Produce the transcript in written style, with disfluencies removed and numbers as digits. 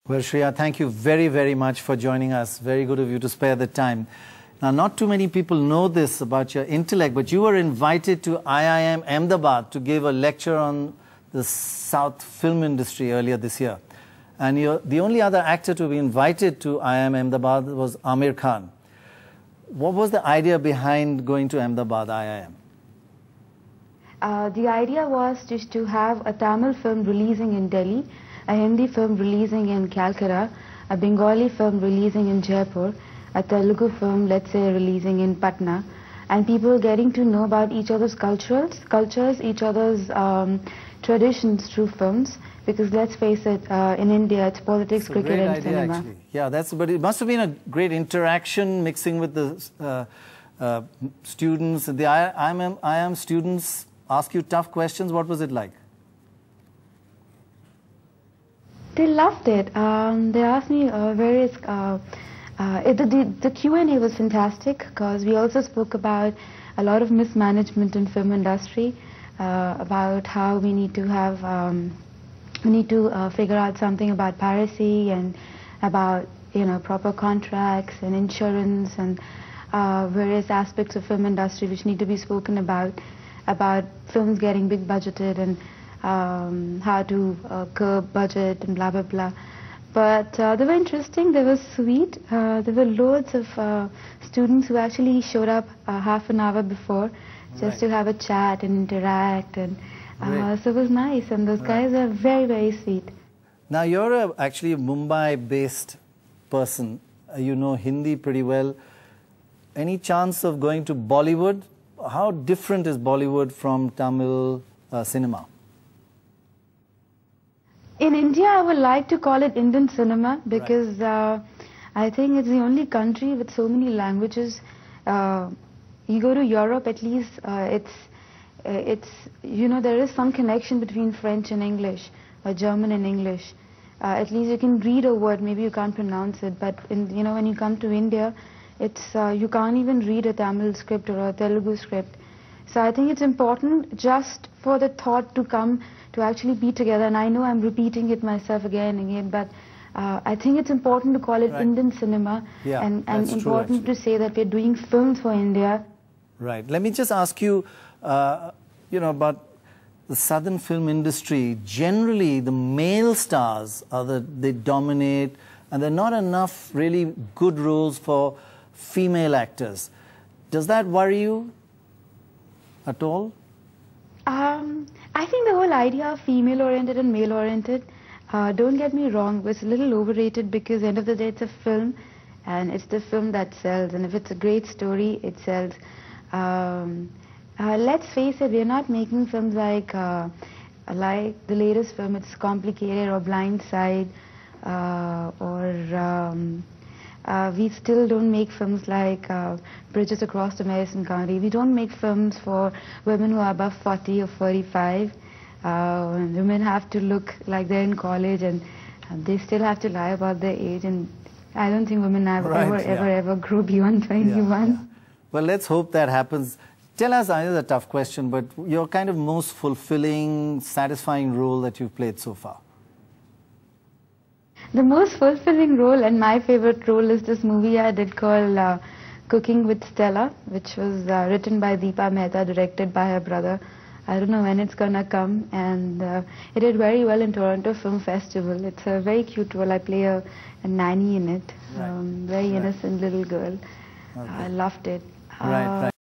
Well, Shriya, thank you very, very much for joining us. Very good of you to spare the time. Now, not too many people know this about your intellect, but you were invited to IIM Ahmedabad to give a lecture on the South film industry earlier this year. And the only other actor to be invited to IIM Ahmedabad was Amir Khan. What was the idea behind going to Ahmedabad IIM? The idea was just to have a Tamil film releasing in Delhi, a Hindi film releasing in Calcutta, a Bengali film releasing in Jaipur, a Telugu film, let's say, releasing in Patna, and people getting to know about each other's cultures, each other's traditions through films. Because let's face it, in India, it's politics, cricket, and cinema. Actually. Yeah, but it must have been a great interaction mixing with the students. The IIM students ask you tough questions. What was it like? They loved it. They asked me various... the Q&A was fantastic because we also spoke about a lot of mismanagement in film industry, about how we need to have... we need to figure out something about piracy and about, proper contracts and insurance and various aspects of film industry which need to be spoken about films getting big budgeted and how to curb budget and blah, blah, blah. But they were interesting, they were sweet. There were loads of students who actually showed up half an hour before just to have a chat and interact. And so it was nice, and those guys are very, very sweet. Now, you're actually a Mumbai-based person. You know Hindi pretty well. Any chance of going to Bollywood? How different is Bollywood from Tamil cinema? In India, I would like to call it Indian cinema because I think it's the only country with so many languages. You go to Europe, at least there is some connection between French and English or German and English. At least you can read a word, maybe you can't pronounce it, but when you come to India, it's you can't even read a Tamil script or a Telugu script. So I think it's important just for the thought to come to actually be together. And I know I'm repeating it myself again and again, but I think it's important to call it Indian cinema, and important to say that we're doing films for India. Right. Let me just ask you, about the southern film industry. Generally, the male stars they dominate, and there are not enough really good roles for female actors. Does that worry you at all? I think the whole idea of female-oriented and male-oriented, don't get me wrong, was a little overrated because at the end of the day it's a film, and it's the film that sells, and if it's a great story, it sells. Let's face it, we're not making films like the latest film, It's Complicated, or Blind Side, we still don't make films like Bridges Across the Madison County. We don't make films for women who are above 40 or 45. Women have to look like they're in college, and they still have to lie about their age, and I don't think women have ever grow beyond 21. Yeah. Well, let's hope that happens. Tell us, I know it's a tough question, but your kind of most fulfilling, satisfying role that you've played so far? The most fulfilling role and my favorite role is this movie I did called Cooking with Stella, which was written by Deepa Mehta, directed by her brother. I don't know when it's gonna come, and it did very well in Toronto Film Festival. It's a very cute role. I play a nanny in it, very innocent little girl. I loved it. Right.